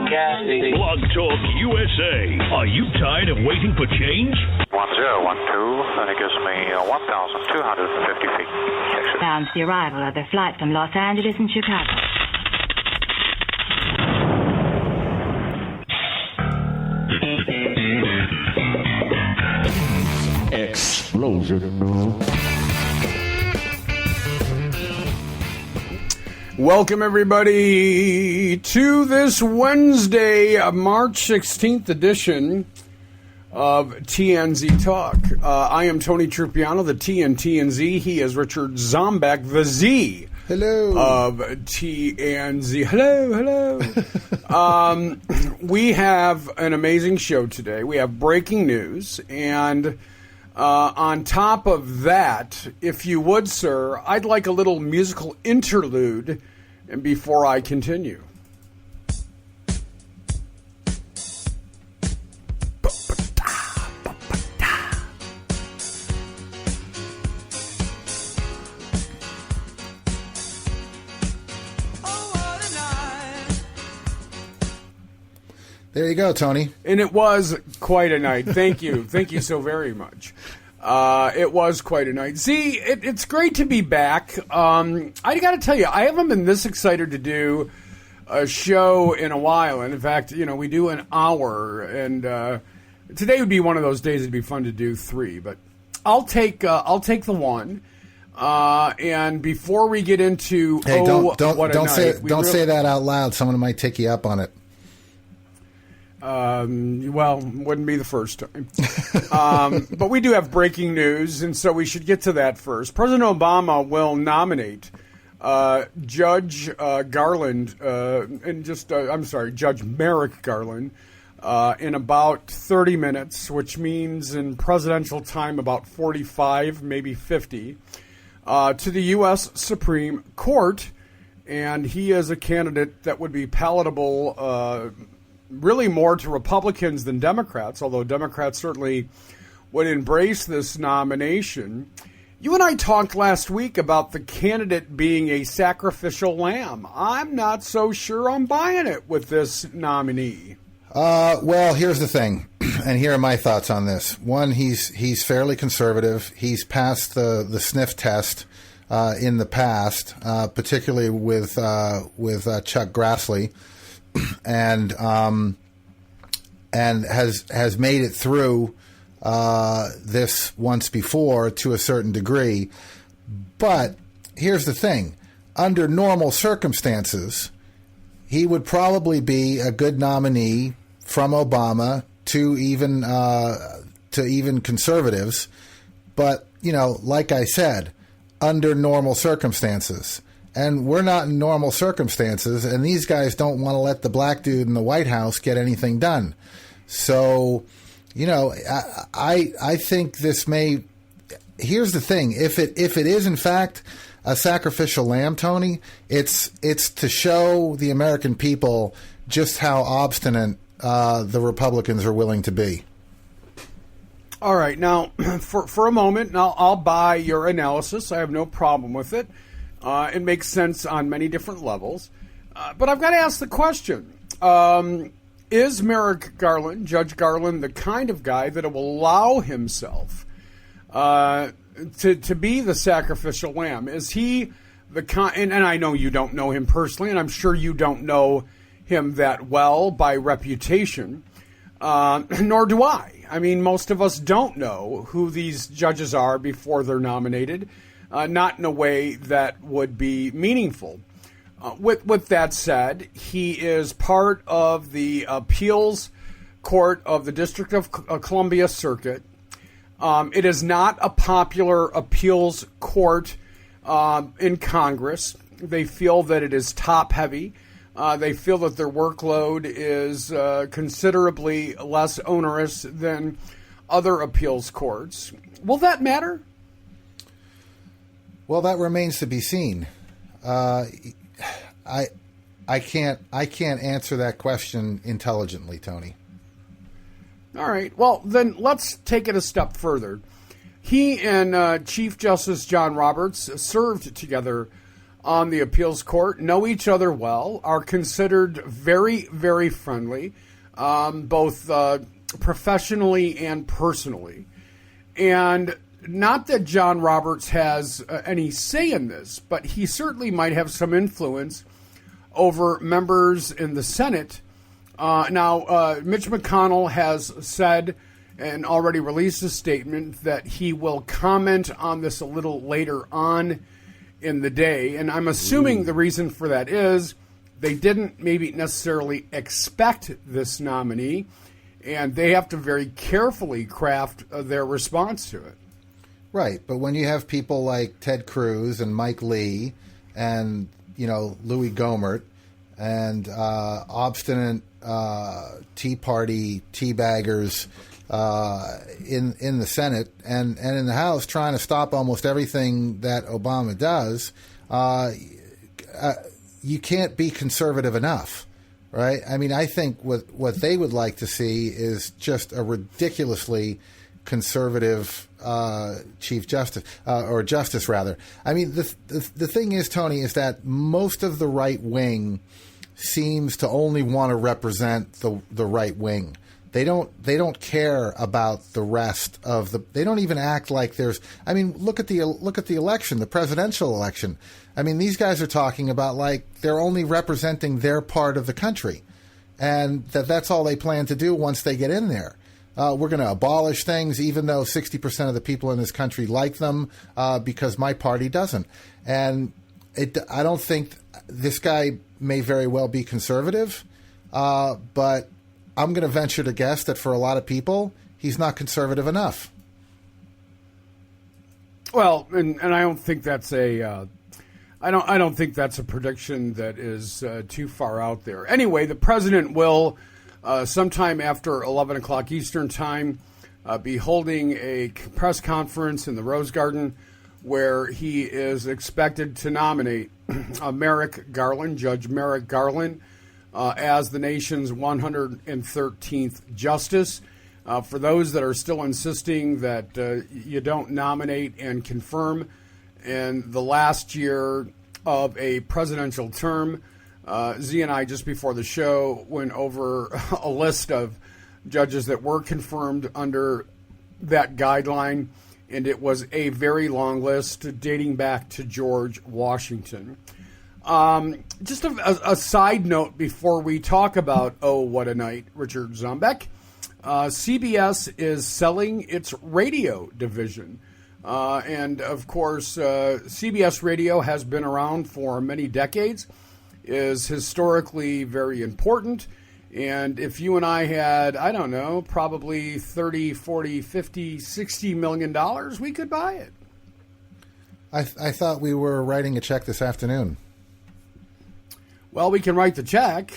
Kasich. Blog Talk USA. Are you tired of waiting for change? 1012, and it gives me 1,250 feet. Exit. Announced the arrival of the flight from Los Angeles and Chicago. Explosion. Welcome, everybody, to this Wednesday, March 16th edition of T&Z Talk. I am Tony Trupiano, the T in T&Z. He is Richard Zombeck, the Z. Hello. Of T&Z. Hello. We have an amazing show today. We have breaking news, and on top of that, if you would, sir, I'd like a little musical interlude before I continue. There you go, Tony. And it was quite a night. Thank you. Thank you so very much. It was quite a night. See, it's great to be back. I got to tell you, I haven't been this excited to do a show in a while. And in fact, we do an hour, and today would be one of those days it'd be fun to do 3. But I'll take the one. And before we get into don't say that out loud. Someone might take you up on it. Well, wouldn't be the first time. But we do have breaking news, and so we should get to that first. President Obama will nominate Judge Garland, Judge Merrick Garland, in about 30 minutes, which means in presidential time about 45, maybe 50, to the U.S. Supreme Court. And he is a candidate that would be palatable really more to Republicans than Democrats, although Democrats certainly would embrace this nomination. You and I talked last week about the candidate being a sacrificial lamb. I'm not so sure I'm buying it with this nominee. Well, here's the thing, and here are my thoughts on this. One, he's fairly conservative. He's passed the sniff test in the past, particularly with Chuck Grassley. And has made it through this once before to a certain degree. But here's the thing. Under normal circumstances, he would probably be a good nominee from Obama to even conservatives. But, like I said, under normal circumstances. And we're not in normal circumstances, and these guys don't want to let the black dude in the White House get anything done. So, I think this may. Here's the thing: if it is in fact a sacrificial lamb, Tony, it's to show the American people just how obstinate the Republicans are willing to be. All right, now for a moment, I'll buy your analysis. I have no problem with it. It makes sense on many different levels. But I've got to ask the question. Is Merrick Garland, Judge Garland, the kind of guy that will allow himself to be the sacrificial lamb? Is he the kind, and I know you don't know him personally, and I'm sure you don't know him that well by reputation, nor do I. I mean, most of us don't know who these judges are before they're nominated. Not in a way that would be meaningful. With that said, he is part of the appeals court of the District of Columbia Circuit. It is not a popular appeals court in Congress. They feel that it is top-heavy. They feel that their workload is considerably less onerous than other appeals courts. Will that matter? Well, that remains to be seen. I can't answer that question intelligently, Tony. All right. Well, then let's take it a step further. He and Chief Justice John Roberts served together on the appeals court know each other well, are considered very, very friendly, both professionally and personally. And not that John Roberts has any say in this, but he certainly might have some influence over members in the Senate. Now, Mitch McConnell has said and already released a statement that he will comment on this a little later on in the day. And I'm assuming the reason for that is they didn't maybe necessarily expect this nominee, and they have to very carefully craft their response to it. Right, but when you have people like Ted Cruz and Mike Lee and, Louis Gohmert and obstinate Tea Party teabaggers in the Senate and in the House trying to stop almost everything that Obama does, you can't be conservative enough, right? I mean, I think what they would like to see is just a ridiculously conservative Chief Justice, or Justice, rather. I mean, the thing is, Tony, is that most of the right wing seems to only want to represent the right wing. They don't care about the rest of the. They don't even act like there's. I mean, look at the election, the presidential election. I mean, these guys are talking about like they're only representing their part of the country, and that's all they plan to do once they get in there. We're going to abolish things, even though 60% of the people in this country like them, because my party doesn't. And I don't think this guy may very well be conservative, but I'm going to venture to guess that for a lot of people, he's not conservative enough. Well, and I don't think that's a I don't think that's a prediction that is too far out there. Anyway, the president will sometime after 11 o'clock Eastern time be holding a press conference in the Rose Garden where he is expected to nominate Merrick Garland, Judge Merrick Garland, as the nation's 113th justice. For those that are still insisting that you don't nominate and confirm in the last year of a presidential term, Z and I, just before the show, went over a list of judges that were confirmed under that guideline, and it was a very long list dating back to George Washington. Just a side note before we talk about Oh, What a Night, Richard Zombeck. CBS is selling its radio division. And, of course, CBS Radio has been around for many decades, is historically very important. And if you and I had, I don't know, probably 30, 40, 50, 60 million dollars, we could buy it. I thought we were writing a check this afternoon. Well, we can write the check.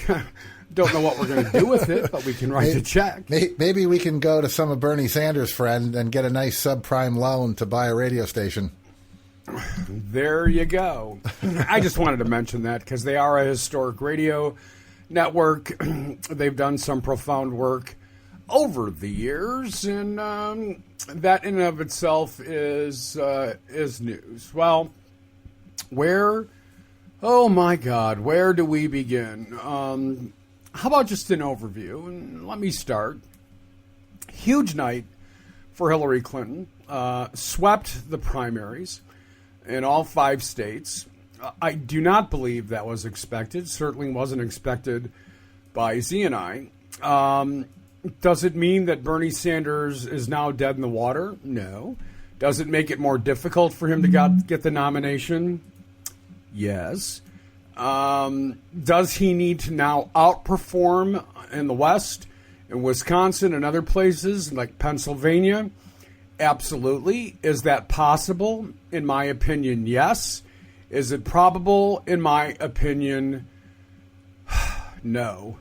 Don't know what we're going to do with it, but we can write the check. Maybe we can go to some of Bernie Sanders' friends and get a nice subprime loan to buy a radio station. There you go. I just wanted to mention that because they are a historic radio network. They've done some profound work over the years, and that in and of itself is news. Well, oh my God, where do we begin? How about just an overview? And let me start. Huge night for Hillary Clinton. Swept the primaries in all 5 states. I do not believe that was expected. Certainly wasn't expected by Z and I. Does it mean that Bernie Sanders is now dead in the water? No. Does it make it more difficult for him to get the nomination? Yes. Does he need to now outperform in the West, in Wisconsin and other places like Pennsylvania? Absolutely. Is that possible? In my opinion, yes. Is it probable? In my opinion, no.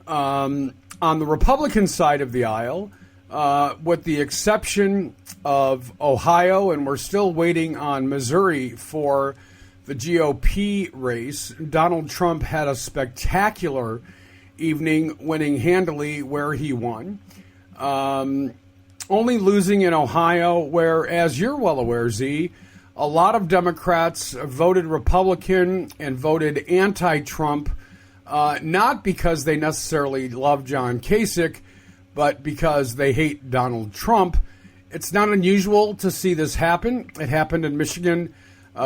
On the Republican side of the aisle, with the exception of Ohio, and we're still waiting on Missouri for the GOP race, Donald Trump had a spectacular evening, winning handily where he won. Only losing in Ohio, where, as you're well aware, Z, a lot of Democrats voted Republican and voted anti-Trump, not because they necessarily love John Kasich, but because they hate Donald Trump. It's not unusual to see this happen. It happened in Michigan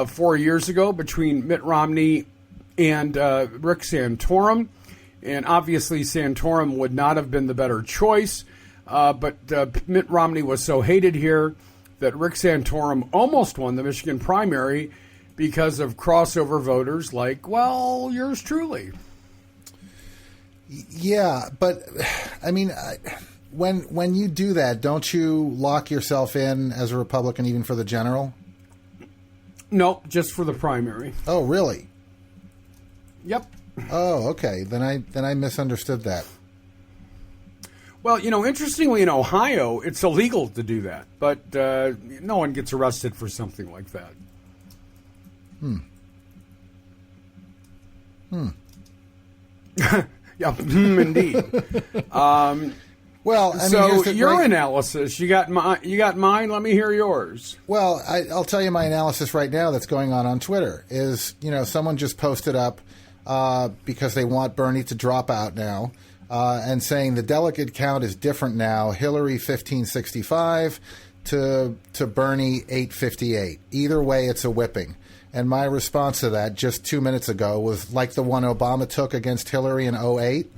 4 years ago between Mitt Romney and Rick Santorum. And obviously Santorum would not have been the better choice, but Mitt Romney was so hated here that Rick Santorum almost won the Michigan primary because of crossover voters like, well, yours truly. Yeah, but I mean, when you do that, don't you lock yourself in as a Republican even for the general? No, just for the primary. Oh, really? Yep. Oh, okay. Then I misunderstood that. Well, interestingly, in Ohio, it's illegal to do that, but no one gets arrested for something like that. Yeah, indeed. Well, I mean, so your analysis, you got mine. Let me hear yours. Well, I'll tell you my analysis right now. That's going on Twitter is someone just posted up because they want Bernie to drop out now. And saying the delegate count is different now. Hillary 1565 to Bernie 858. Either way, it's a whipping. And my response to that just 2 minutes ago was like the one Obama took against Hillary in 2008,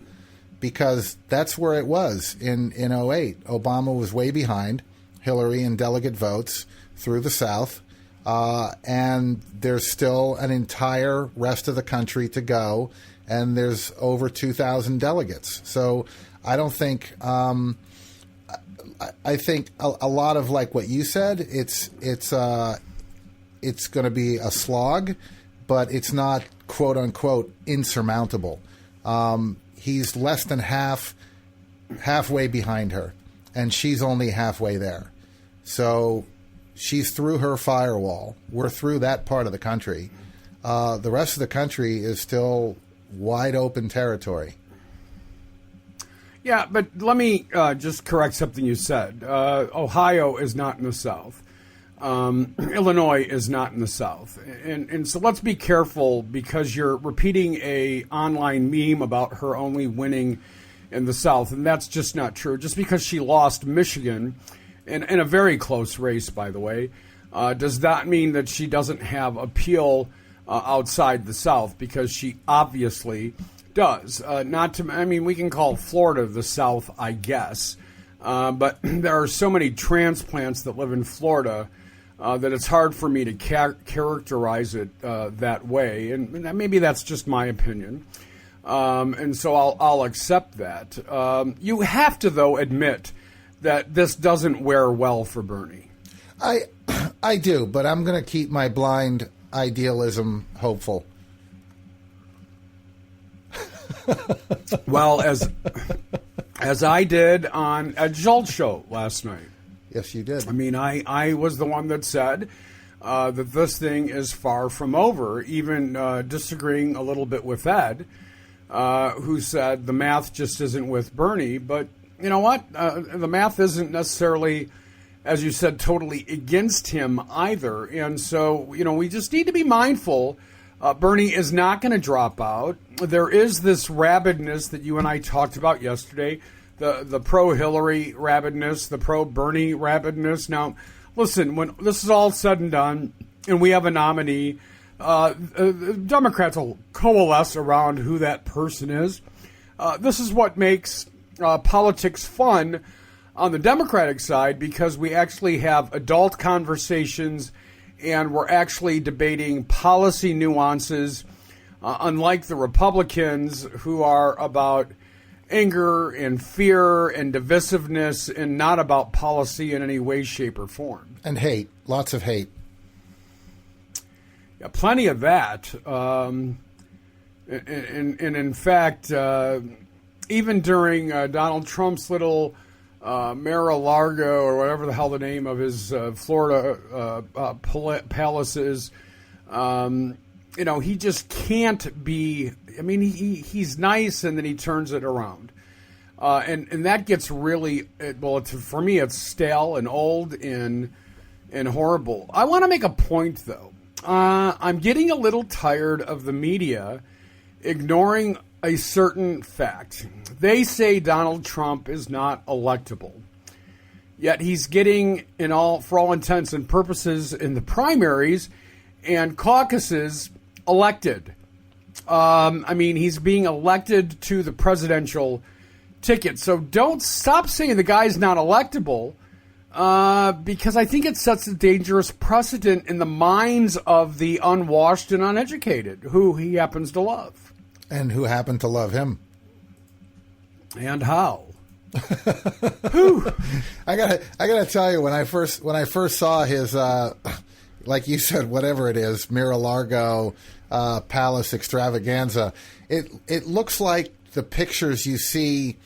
because that's where it was in 2008. Obama was way behind Hillary in delegate votes through the South. And there's still an entire rest of the country to go. And there's over 2,000 delegates. So I don't think I think a lot of like what you said, it's going to be a slog, but it's not quote unquote insurmountable. He's less than halfway behind her, and she's only halfway there. So she's through her firewall. We're through that part of the country. The rest of the country is still wide open territory. Yeah, but let me just correct something you said. Ohio is not in the South. Illinois is not in the South. And so let's be careful, because you're repeating a online meme about her only winning in the South, and that's just not true. Just because she lost Michigan in a very close race, by the way, does not mean that she doesn't have appeal outside the South, because she obviously does. We can call Florida the South, I guess, but there are so many transplants that live in Florida that it's hard for me to characterize it that way, and maybe that's just my opinion, and so I'll accept that. You have to, though, admit that this doesn't wear well for Bernie. I do, but I'm going to keep my blind idealism hopeful. Well, as I did on Ed Schultz show last night. Yes, you did. I mean, I was the one that said that this thing is far from over, even disagreeing a little bit with Ed, who said the math just isn't with Bernie. But you know what? The math isn't necessarily, as you said, totally against him either. And so, we just need to be mindful. Bernie is not going to drop out. There is this rabidness that you and I talked about yesterday, the pro-Hillary rabidness, the pro-Bernie rabidness. Now, listen, when this is all said and done and we have a nominee, Democrats will coalesce around who that person is. This is what makes politics fun on the Democratic side, because we actually have adult conversations and we're actually debating policy nuances, unlike the Republicans, who are about anger and fear and divisiveness and not about policy in any way, shape, or form. And hate. Lots of hate. Yeah, plenty of that. And in fact, even during Donald Trump's little Mar-a-Lago, or whatever the hell the name of his Florida palace is, he just can't be. I mean, he's nice, and then he turns it around, and that gets really for me, it's stale and old, and and horrible. I want to make a point, though. I'm getting a little tired of the media ignoring a certain fact. They say Donald Trump is not electable. Yet he's getting, for all intents and purposes, in the primaries and caucuses, elected. He's being elected to the presidential ticket. So don't stop saying the guy's not electable, because I think it sets a dangerous precedent in the minds of the unwashed and uneducated, who he happens to love. And who happen to love him. And how? Whew. I gotta tell you, when I first saw his, like you said, whatever it is, Mar-a-Lago Palace extravaganza, it looks like the pictures you see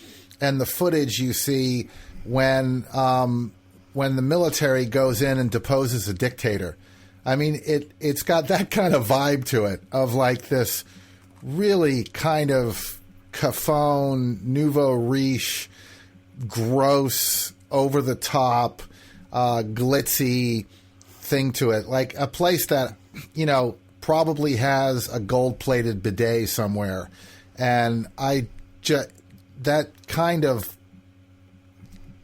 and the footage you see when the military goes in and deposes a dictator. I mean, it's got that kind of vibe to it, of like this really kind of cafone, nouveau riche, gross, over the top, glitzy thing to it. Like a place that, probably has a gold-plated bidet somewhere. And that kind of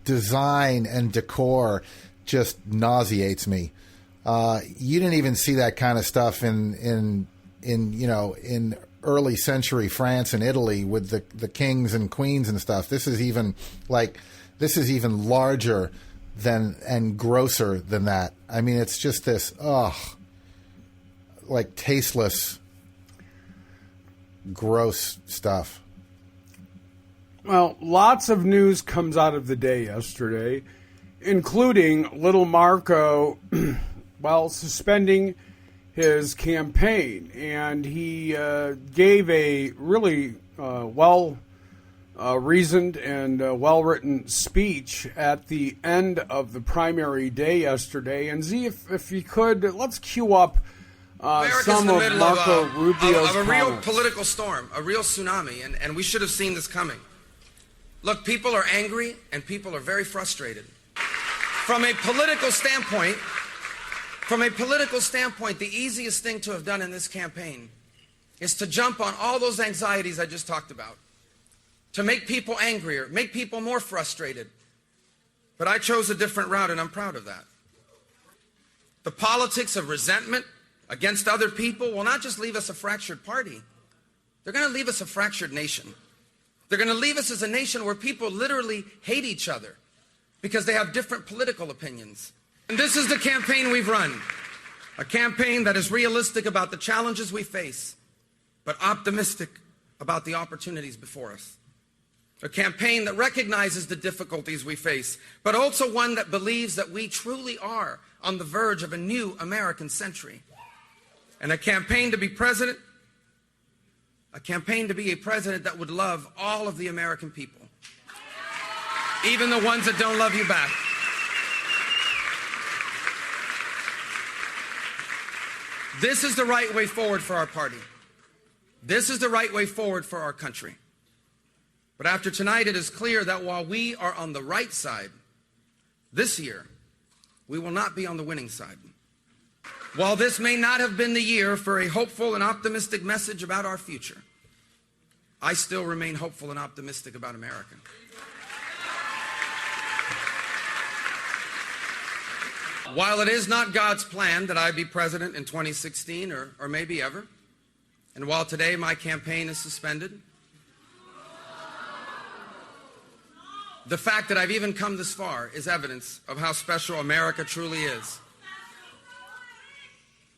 design and decor just nauseates me. You didn't even see that kind of stuff in early century France and Italy with the kings and queens and stuff. This is even larger than and grosser than that. I mean, it's just this like tasteless, gross stuff. Well, lots of news comes out of the day yesterday, including little Marco, suspending his campaign. And he gave a really reasoned and well-written speech at the end of the primary day yesterday. And Z, if you could, let's cue up some of Marco Rubio's of a real comments. Political storm, a real tsunami, and we should have seen this coming. Look, people are angry and people are very frustrated. From a political standpoint, the easiest thing to have done in this campaign is to jump on all those anxieties I just talked about, to make people angrier, make people more frustrated. But I chose a different route, and I'm proud of that. The politics of resentment against other people will not just leave us a fractured party. They're going to leave us a fractured nation. They're going to leave us as a nation where people literally hate each other because they have different political opinions. And this is the campaign we've run. A campaign that is realistic about the challenges we face, but optimistic about the opportunities before us. A campaign that recognizes the difficulties we face, but also one that believes that we truly are on the verge of a new American century. And a campaign to be president, a campaign to be a president that would love all of the American people, even the ones that don't love you back. This is the right way forward for our party. This is the right way forward for our country. But after tonight, it is clear that while we are on the right side, this year, we will not be on the winning side. While this may not have been the year for a hopeful and optimistic message about our future, I still remain hopeful and optimistic about America. While it is not God's plan that I be president in 2016 or maybe ever, and while today my campaign is suspended, the fact that I've even come this far is evidence of how special America truly is.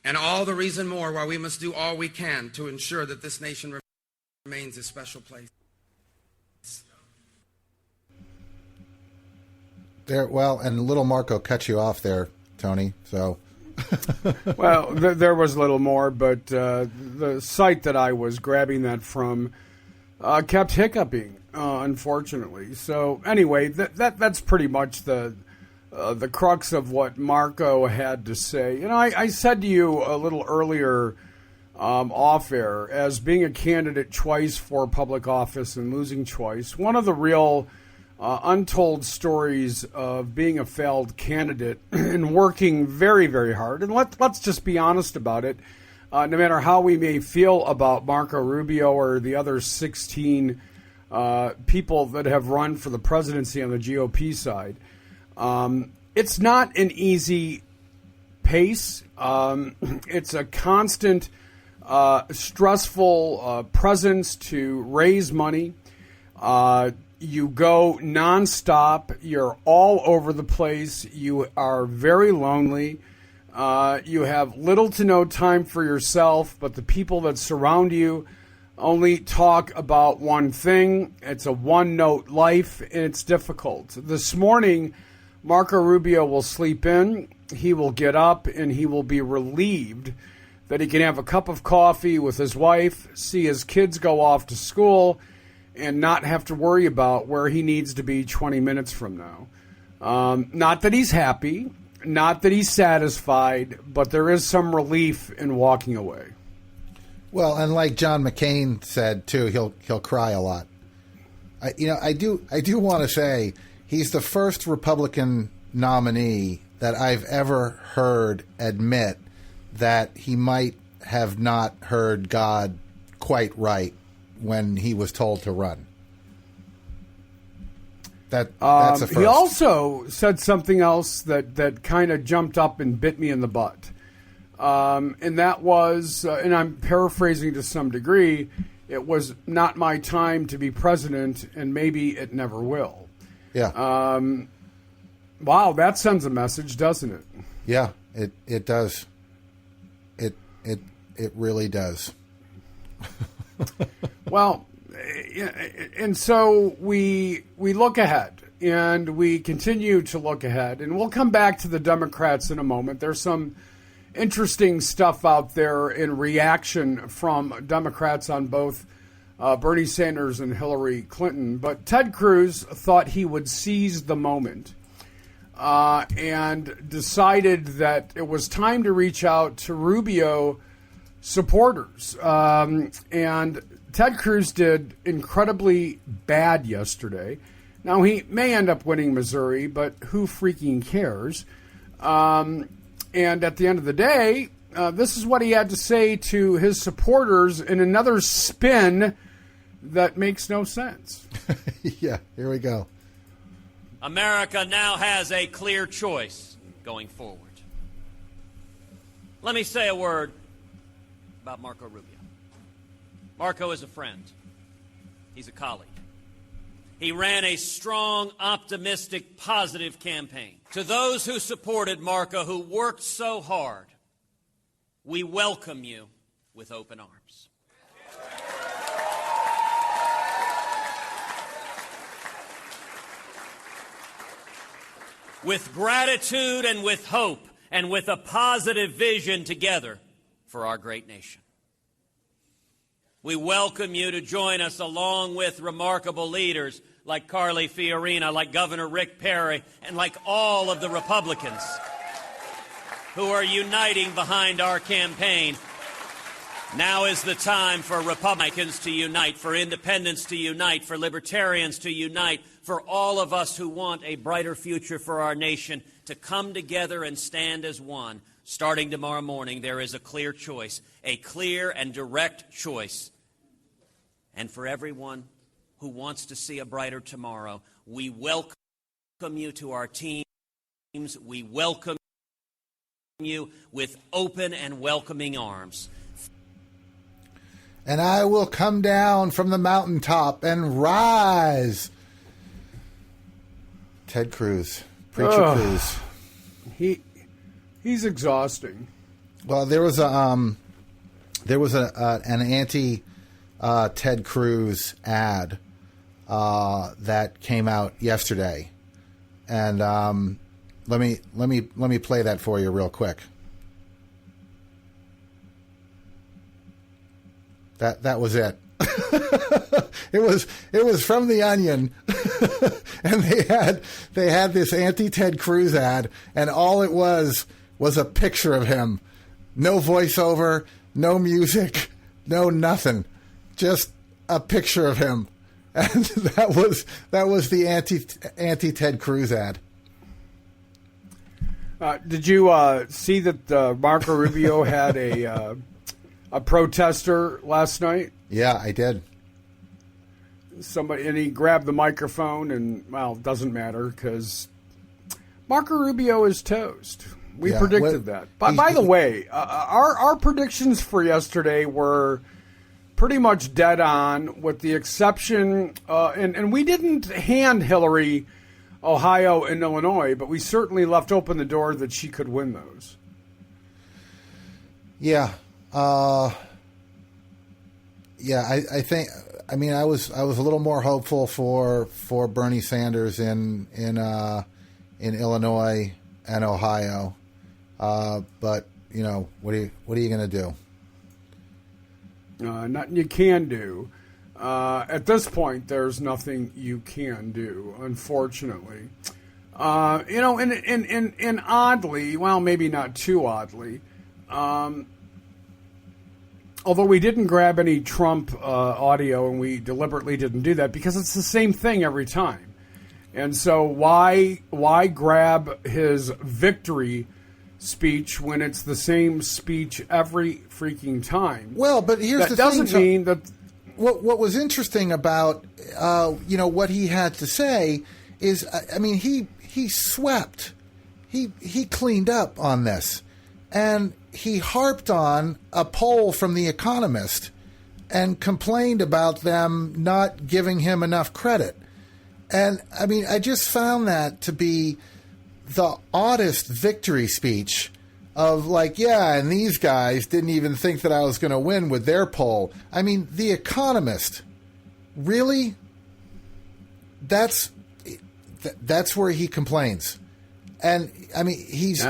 And all the reason more why we must do all we can to ensure that this nation remains a special place. And little Marco cut you off there, Tony. So, well, there was a little more, but the site that I was grabbing that from kept hiccuping, unfortunately. So anyway, that's pretty much the crux of what Marco had to say. I said to you a little earlier off air, as being a candidate twice for public office and losing twice, one of the real untold stories of being a failed candidate and working very, very hard. And let's just be honest about it. No matter how we may feel about Marco Rubio or the other 16 people that have run for the presidency on the GOP side, it's not an easy pace. It's a constant, stressful presence to raise money. You go nonstop. You're all over the place. You are very lonely. You have little to no time for yourself, but the people that surround you only talk about one thing. It's a one-note life, and it's difficult. This morning, Marco Rubio will sleep in. He will get up, and he will be relieved that he can have a cup of coffee with his wife, see his kids go off to school, and not have to worry about where he needs to be 20 minutes from now. Not that he's happy, not that he's satisfied, but there is some relief in walking away. Well, and like John McCain said too, he'll cry a lot. I do want to say he's the first Republican nominee that I've ever heard admit that he might have not heard God quite right when he was told to run. That's the first. He also said something else that kind of jumped up and bit me in the butt. And that was, and I'm paraphrasing to some degree, it was not my time to be president, and maybe it never will. Yeah. Wow, that sends a message, doesn't it? Yeah, it does. It really does. Well, and so we look ahead, and we continue to look ahead, and we'll come back to the Democrats in a moment. There's some interesting stuff out there in reaction from Democrats on both Bernie Sanders and Hillary Clinton. But Ted Cruz thought he would seize the moment and decided that it was time to reach out to Rubio supporters. And Ted Cruz did incredibly bad yesterday. Now, he may end up winning Missouri, but who freaking cares? And at the end of the day, this is what he had to say to his supporters in another spin that makes no sense. Yeah, here we go. America now has a clear choice going forward. Let me say a word about Marco Rubio. Marco is a friend. He's a colleague. He ran a strong, optimistic, positive campaign. To those who supported Marco, who worked so hard, we welcome you with open arms. With gratitude and with hope and with a positive vision together for our great nation. We welcome you to join us along with remarkable leaders like Carly Fiorina, like Governor Rick Perry, and like all of the Republicans who are uniting behind our campaign. Now is the time for Republicans to unite, for independents to unite, for libertarians to unite, for all of us who want a brighter future for our nation to come together and stand as one. Starting tomorrow morning, there is a clear choice, a clear and direct choice. And for everyone who wants to see a brighter tomorrow, we welcome you to our teams. We welcome you with open and welcoming arms. And I will come down from the mountaintop and rise. Ted Cruz, Preacher Cruz. He's exhausting. Well, there was an anti Ted Cruz ad that came out yesterday, and let me play that for you real quick. That was it. It was from The Onion, and they had this anti-Ted Cruz ad, and all it was a picture of him, no voiceover, no music, no nothing, just a picture of him, And that was the anti Ted Cruz ad. Did you see that Marco Rubio had a protester last night? Yeah, I did. And he grabbed the microphone, and well, it doesn't matter because Marco Rubio is toast. We predicted that. But by the way, our predictions for yesterday were pretty much dead on, with the exception, and we didn't hand Hillary Ohio and Illinois, but we certainly left open the door that she could win those. Yeah. I think. I mean, I was a little more hopeful for Bernie Sanders in Illinois and Ohio, but you know, what are you going to do? Nothing you can do. At this point, there's nothing you can do, unfortunately. You know, and oddly, well, maybe not too oddly, although we didn't grab any Trump audio, and we deliberately didn't do that because it's the same thing every time. And so why grab his victory speech when it's the same speech every freaking time? Well, but here's the thing. That doesn't mean that. What was interesting about what he had to say is, I mean, he swept, he cleaned up on this, and he harped on a poll from The Economist and complained about them not giving him enough credit. And I mean, I just found that to be the oddest victory speech of like, yeah, and these guys didn't even think that I was going to win with their poll. I mean, The Economist, really? That's where he complains. And I mean, he's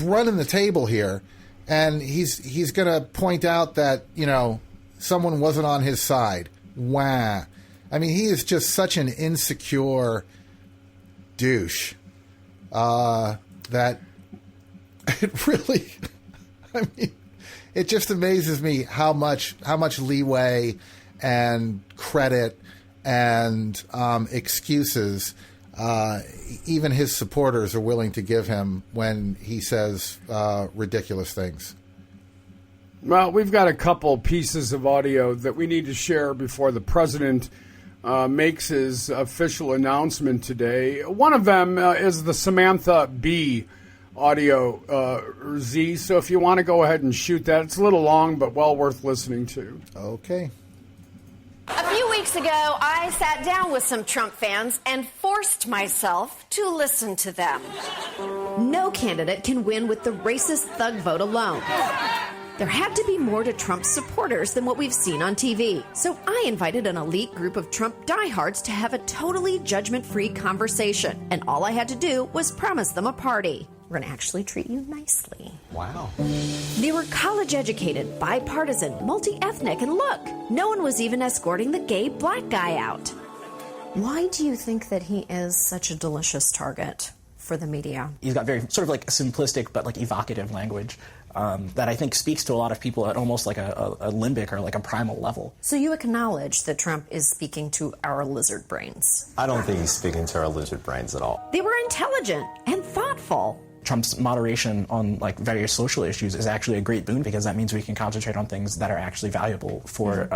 running the table here, and he's going to point out that, you know, someone wasn't on his side. Wah. I mean, he is just such an insecure douche that it really, I mean, it just amazes me how much leeway and credit and excuses even his supporters are willing to give him when he says ridiculous things. Well, we've got a couple pieces of audio that we need to share before the president makes his official announcement today. One of them is the Samantha Bee audio, Z. So if you want to go ahead and shoot that, it's a little long, but well worth listening to. Okay. A few weeks ago, I sat down with some Trump fans and forced myself to listen to them. No candidate can win with the racist thug vote alone. There had to be more to Trump's supporters than what we've seen on TV. So I invited an elite group of Trump diehards to have a totally judgment-free conversation. And all I had to do was promise them a party. We're going to actually treat you nicely. Wow. They were college-educated, bipartisan, multi-ethnic, and look, no one was even escorting the gay black guy out. Why do you think that he is such a delicious target for the media? He's got very sort of like simplistic but like evocative language that I think speaks to a lot of people at almost like a limbic or like a primal level. So you acknowledge that Trump is speaking to our lizard brains? I don't think he's speaking to our lizard brains at all. They were intelligent and thoughtful. Trump's moderation on like various social issues is actually a great boon because that means we can concentrate on things that are actually valuable for,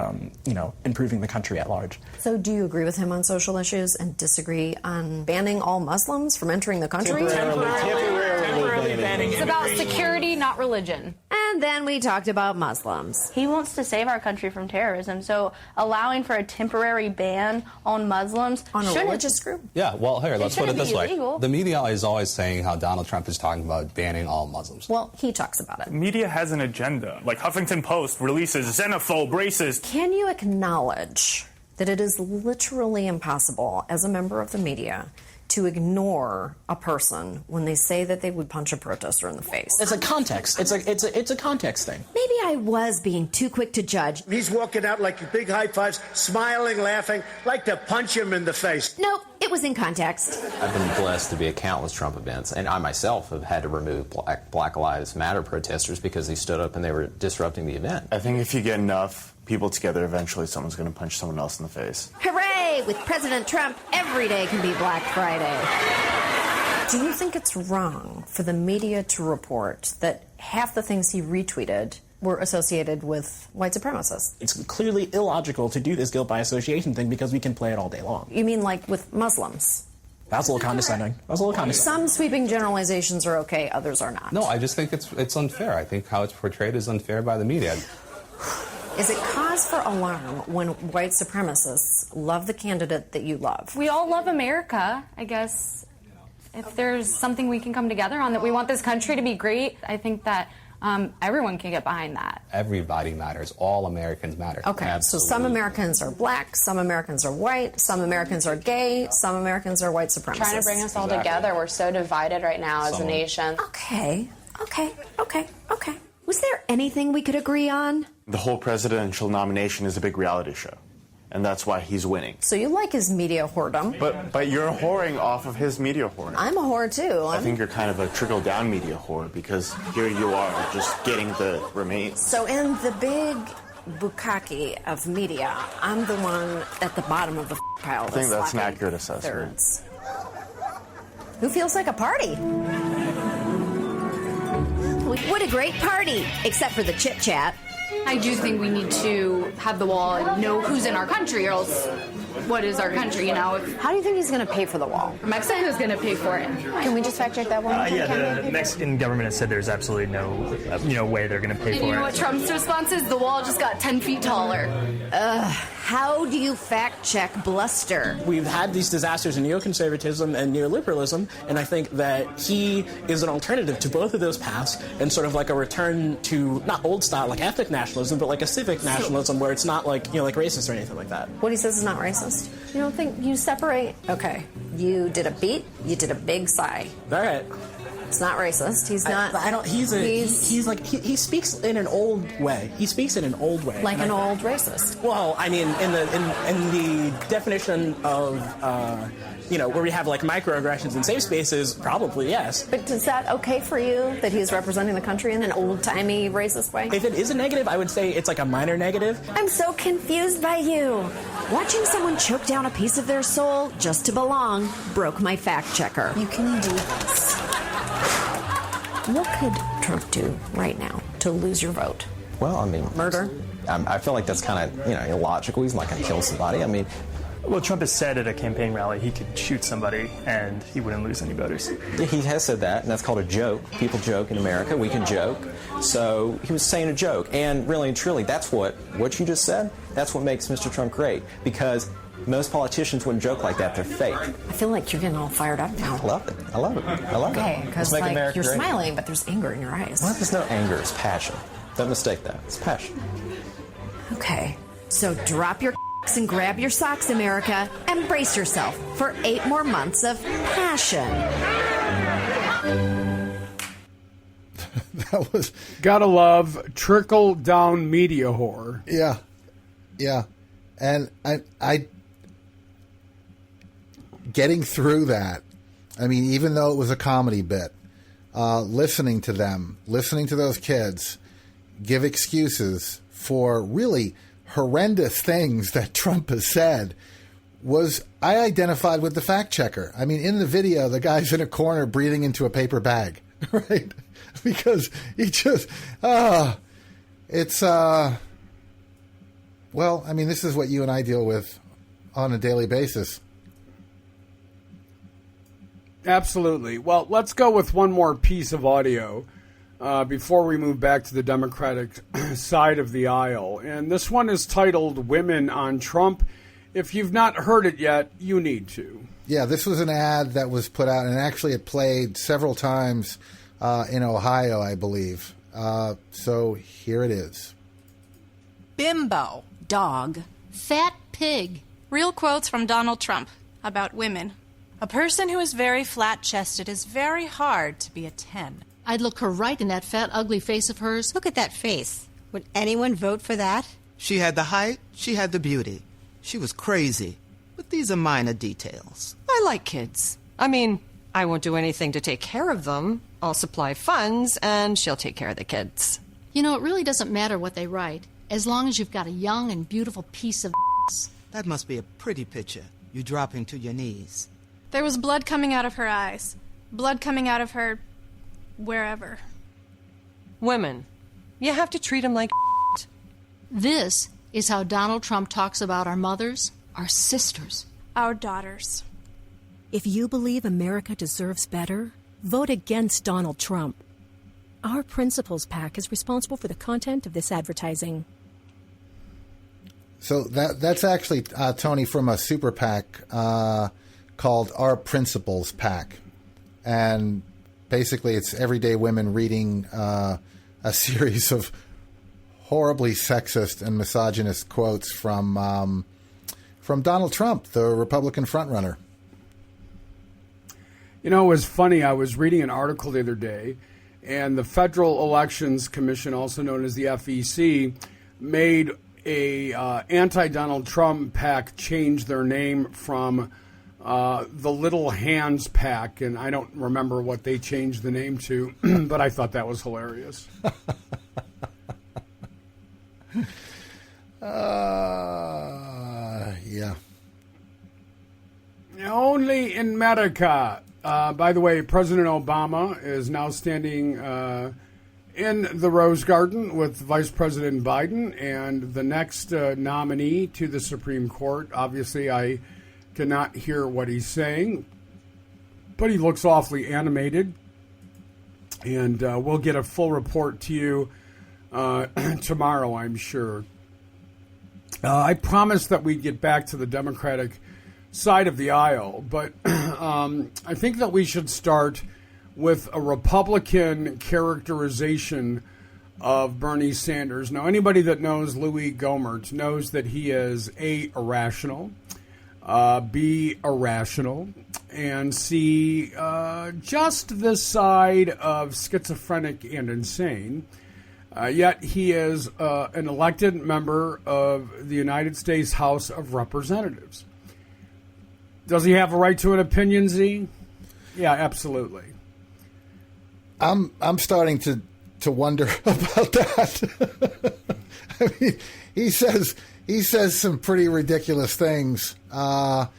improving the country at large. So do you agree with him on social issues and disagree on banning all Muslims from entering the country? Temporarily banning. It's about security, not religion. And then we talked about Muslims. He wants to save our country from terrorism, so allowing for a temporary ban on Muslims on a religious group? Yeah, well, here, let's put it this way. Illegal. The media is always saying how Donald Trump is talking about banning all Muslims. Well, he talks about it. Media has an agenda. Like Huffington Post releases xenophobe, racist. Can you acknowledge that it is literally impossible as a member of the media to ignore a person when they say that they would punch a protester in the face? It's a context. It's a context thing. Maybe I was being too quick to judge. He's walking out like big high fives, smiling, laughing, like to punch him in the face. Nope, it was in context. I've been blessed to be at countless Trump events, and I myself have had to remove Black Lives Matter protesters because they stood up and they were disrupting the event. I think if you get enough people together, eventually someone's going to punch someone else in the face. Hooray! With President Trump, every day can be Black Friday. Do you think it's wrong for the media to report that half the things he retweeted were associated with white supremacists? It's clearly illogical to do this guilt by association thing because we can play it all day long. You mean like with Muslims? That's a little condescending. Some sweeping generalizations are okay, others are not. No, I just think it's unfair. I think how it's portrayed is unfair by the media. Is it cause for alarm when white supremacists love the candidate that you love? We all love America, I guess. If there's something we can come together on, that we want this country to be great, I think that everyone can get behind that. Everybody matters. All Americans matter. Okay, Absolutely. So some Americans are black, some Americans are white, some Americans are gay, some Americans are white supremacists. Trying to bring us all together. We're so divided right now as a nation. Okay. Was there anything we could agree on? The whole presidential nomination is a big reality show, and that's why he's winning. So you like his media whoredom. But you're whoring off of his media whoring. I'm a whore, too. I think you're kind of a trickle-down media whore, because here you are just getting the remains. So in the big bukkake of media, I'm the one at the bottom of the pile. I think that's an accurate assessment. Thirds. Who feels like a party? What a great party, except for the chit-chat. I do think we need to have the wall and know who's in our country, or else what is our country, you know? How do you think he's going to pay for the wall? Mexico's going to pay for it. Can we just fact check that one? The Mexican government has said there's absolutely no way they're going to pay for it. And you know what Trump's response is? The wall just got 10 feet taller. How do you fact check bluster? We've had these disasters in neoconservatism and neoliberalism, and I think that he is an alternative to both of those paths and sort of like a return to not old style, like ethnic nationalism, but like a civic nationalism where it's not like, like racist or anything like that. What he says is not racist. You don't think you separate? Okay. You did a beat, you did a big sigh. All right. It's not racist. He's not. He speaks in an old way. He speaks in an old way. Like an old racist. Well, I mean, in the definition of, where we have like microaggressions in safe spaces, probably yes. But is that okay for you that he's representing the country in an old-timey racist way? If it is a negative, I would say it's like a minor negative. I'm so confused by you. Watching someone choke down a piece of their soul just to belong broke my fact checker. You can do this. What could Trump do right now to lose your vote? Well, I mean... Murder? I feel like that's kind of, illogical. He's not going to kill somebody. I mean... Well, Trump has said at a campaign rally he could shoot somebody and he wouldn't lose any voters. He has said that, and that's called a joke. People joke in America. We can joke. So he was saying a joke. And really and truly, that's what you just said, that's what makes Mr. Trump great. Because most politicians wouldn't joke like that. They're fake. I feel like you're getting all fired up now. I love it. Okay, because you're smiling, but there's anger in your eyes. Well, there's no anger. It's passion. Don't mistake that. It's passion. Okay, so drop your and grab your socks, America, and brace yourself for 8 more months of passion. That was... Gotta love trickle-down media whore. Yeah. And I getting through that, I mean, even though it was a comedy bit, listening to those kids give excuses for really horrendous things that Trump has said, I identified with the fact checker. I mean, in the video, the guy's in a corner breathing into a paper bag, right? Because he just, well, I mean, this is what you and I deal with on a daily basis. Absolutely. Well, let's go with one more piece of audio before we move back to the Democratic side of the aisle. And this one is titled Women on Trump. If you've not heard it yet, you need to. Yeah, this was an ad that was put out, and actually it played several times in Ohio, I believe. So here it is. Bimbo. Dog. Fat pig. Real quotes from Donald Trump about women. A person who is very flat-chested is very hard to be a 10. I'd look her right in that fat, ugly face of hers. Look at that face. Would anyone vote for that? She had the height, she had the beauty. She was crazy. But these are minor details. I like kids. I mean, I won't do anything to take care of them. I'll supply funds, and she'll take care of the kids. You know, it really doesn't matter what they write. as long as you've got a young and beautiful piece of That must be a pretty picture. You dropping to your knees. There was blood coming out of her eyes. Blood coming out of her... wherever. Women, you have to treat them like This is how Donald Trump talks about our mothers, our sisters, our daughters. If you believe America deserves better, vote against Donald Trump. Our Principles PAC is responsible for the content of this advertising. So that's actually, Tony, from a super PAC called Our Principles PAC. And basically it's everyday women reading a series of horribly sexist and misogynist quotes from Donald Trump, the Republican frontrunner. You know, it was funny. I was reading an article the other day, and the Federal Elections Commission, also known as the FEC, made a anti-Donald Trump PAC change their name from the Little Hands PAC, and I don't remember what they changed the name to, but I thought that was hilarious. Yeah. Only in America. By the way, President Obama is now standing in the Rose Garden with Vice President Biden and the next nominee to the Supreme Court. Obviously, I cannot hear what he's saying, but he looks awfully animated. And we'll get a full report to you tomorrow, I'm sure. I promised that we'd get back to the Democratic side of the aisle, but I think that we should start with a Republican characterization of Bernie Sanders. Now, anybody that knows Louis Gohmert knows that he is A, irrational, B, irrational, and C, just the side of schizophrenic and insane. Yet he is an elected member of the United States House of Representatives. Does he have a right to an opinion, Z? Yeah, absolutely. I'm starting to wonder about that. I mean, he says some pretty ridiculous things on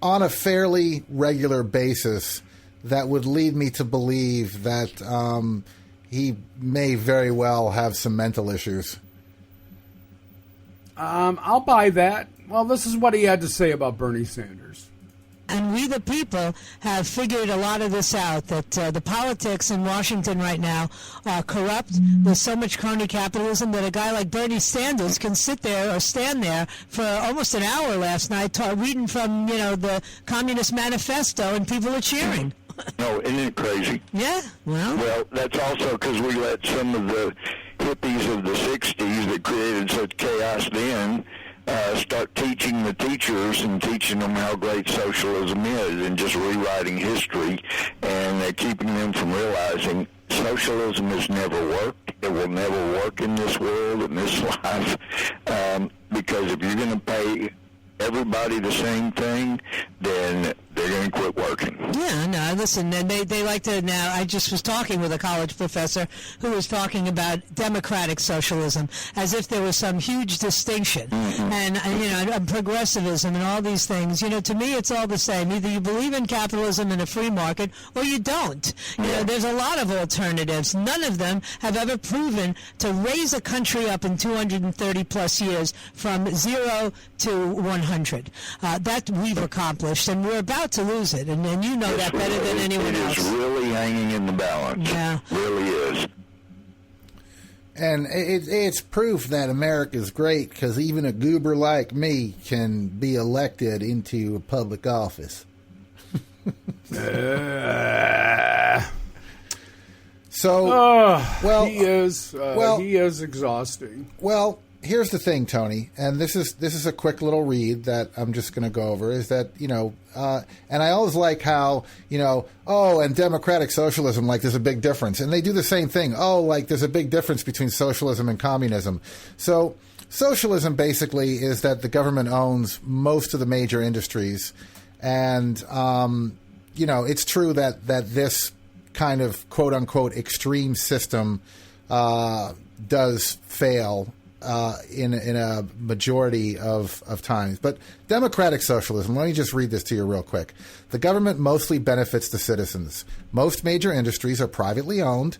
a fairly regular basis that would lead me to believe that he may very well have some mental issues. I'll buy that. Well, this is what he had to say about Bernie Sanders. And we, the people, have figured a lot of this out, that the politics in Washington right now are corrupt. There's so much crony capitalism that a guy like Bernie Sanders can sit there or stand there for almost an hour last night reading from, the Communist Manifesto, and people are cheering. No, isn't it crazy? Yeah, well, that's also because we let some of the hippies of the 60s that created such chaos then start teaching the teachers and teaching them how great socialism is and just rewriting history, and they're keeping them from realizing socialism has never worked. It will never work in this world, in this life, because if you're going to pay everybody the same thing, then they're going to quit working. Yeah, no, listen, and they like to now. I just was talking with a college professor who was talking about democratic socialism as if there was some huge distinction, and progressivism and all these things. To me, it's all the same. Either you believe in capitalism and a free market, or you don't. There's a lot of alternatives. None of them have ever proven to raise a country up in 230 plus years from 0 to 100. That we've accomplished, and we're about to lose it, and you know that better than anyone else. It is really hanging in the balance. Yeah. Really is. And it's proof that America is great because even a goober like me can be elected into a public office. He is exhausting. Well, here's the thing, Tony, and this is a quick little read that I'm just going to go over, is that, and I always like how, and democratic socialism, like there's a big difference. And they do the same thing. Like there's a big difference between socialism and communism. So socialism basically is that the government owns most of the major industries. And, it's true that this kind of quote unquote extreme system does fail in a majority of times. But democratic socialism, let me just read this to you real quick. The government mostly benefits the citizens. Most major industries are privately owned,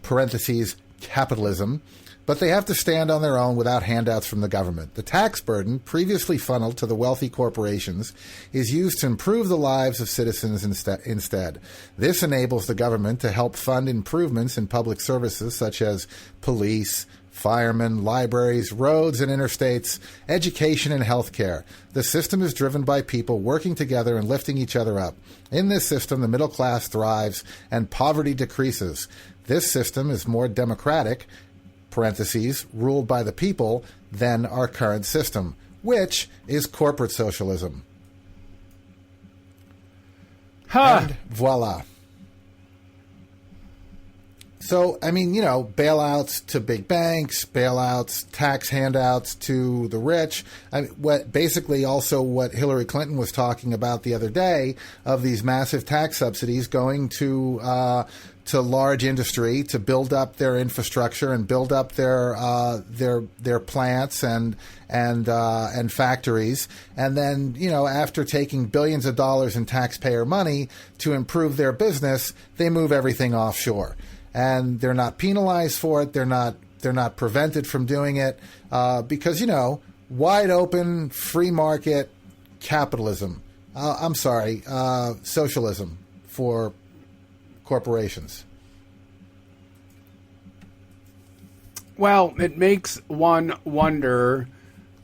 parentheses, capitalism, but they have to stand on their own without handouts from the government. The tax burden, previously funneled to the wealthy corporations, is used to improve the lives of citizens instead. This enables the government to help fund improvements in public services such as police, firemen, libraries, roads and interstates, education and healthcare. The system is driven by people working together and lifting each other up. In this system, the middle class thrives and poverty decreases. This system is more democratic, parentheses, ruled by the people, than our current system, which is corporate socialism. And voila. So, I mean, bailouts to big banks, bailouts, tax handouts to the rich. I mean, what Hillary Clinton was talking about the other day of these massive tax subsidies going to large industry to build up their infrastructure and build up their plants and factories, and then after taking billions of dollars in taxpayer money to improve their business, they move everything offshore. And they're not penalized for it. They're not prevented from doing it because wide open free market capitalism. Socialism for corporations. Well, it makes one wonder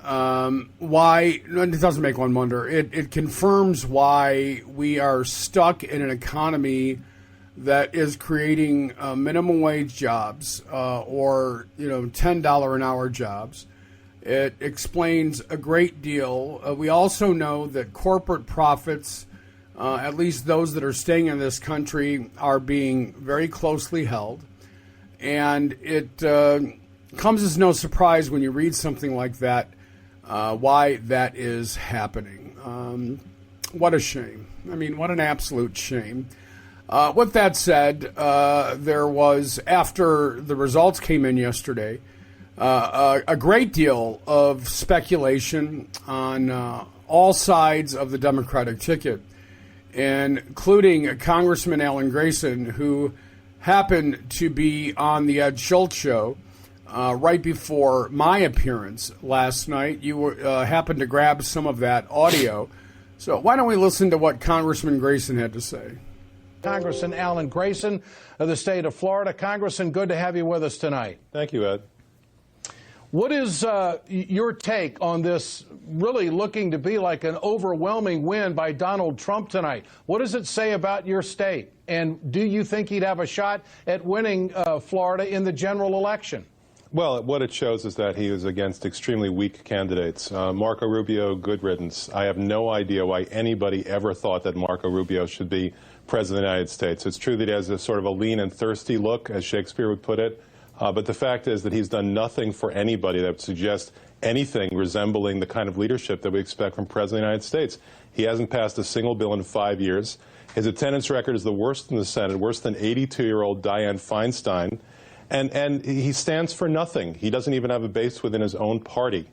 why. It doesn't make one wonder. It confirms why we are stuck in an economy that is creating minimum wage jobs or $10 an hour jobs. It explains a great deal. We also know that corporate profits, at least those that are staying in this country, are being very closely held. And it comes as no surprise when you read something like that, why that is happening. What a shame. I mean, what an absolute shame. With that said, there was, after the results came in yesterday, a great deal of speculation on all sides of the Democratic ticket, including Congressman Alan Grayson, who happened to be on the Ed Schultz show right before my appearance last night. You happened to grab some of that audio. So why don't we listen to what Congressman Grayson had to say? Congressman Alan Grayson of the state of Florida. Congressman, good to have you with us tonight. Thank you, Ed. What is your take on this really looking to be like an overwhelming win by Donald Trump tonight? What does it say about your state? And do you think he'd have a shot at winning Florida in the general election? Well, what it shows is that he is against extremely weak candidates. Marco Rubio, good riddance. I have no idea why anybody ever thought that Marco Rubio should be president of the United States. It's true that he has a sort of a lean and thirsty look, as Shakespeare would put it. But the fact is that he's done nothing for anybody that would suggest anything resembling the kind of leadership that we expect from President of the United States. He hasn't passed a single bill in 5 years. His attendance record is the worst in the Senate, worse than 82-year-old Dianne Feinstein. And he stands for nothing. He doesn't even have a base within his own party.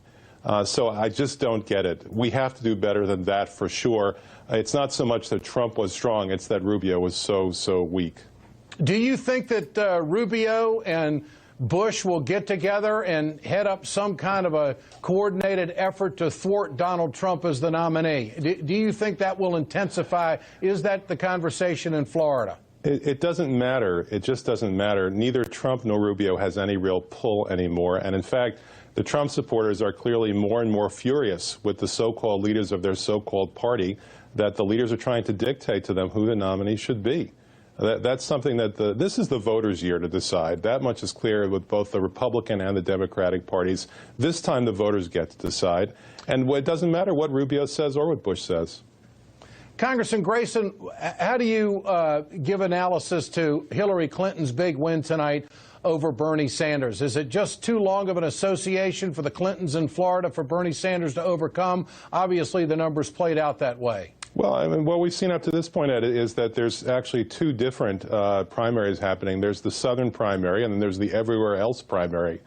So I just don't get it. We have to do better than that for sure. It's not so much that Trump was strong, it's that Rubio was so weak. Do you think that Rubio and Bush will get together and head up some kind of a coordinated effort to thwart Donald Trump as the nominee? Do you think that will intensify? Is that the conversation in Florida? It doesn't matter. It just doesn't matter. Neither Trump nor Rubio has any real pull anymore. And in fact, the Trump supporters are clearly more and more furious with the so-called leaders of their so-called party, that the leaders are trying to dictate to them who the nominee should be. That's something that this is the voters' year to decide. That much is clear with both the Republican and the Democratic parties. This time the voters get to decide. And it doesn't matter what Rubio says or what Bush says. Congressman Grayson, how do you give analysis to Hillary Clinton's big win tonight over Bernie Sanders? Is it just too long of an association for the Clintons in Florida for Bernie Sanders to overcome? Obviously, the numbers played out that way. Well, I mean, what we've seen up to this point, Ed, is that there's actually two different primaries happening. There's the Southern primary, and then there's the everywhere else primary.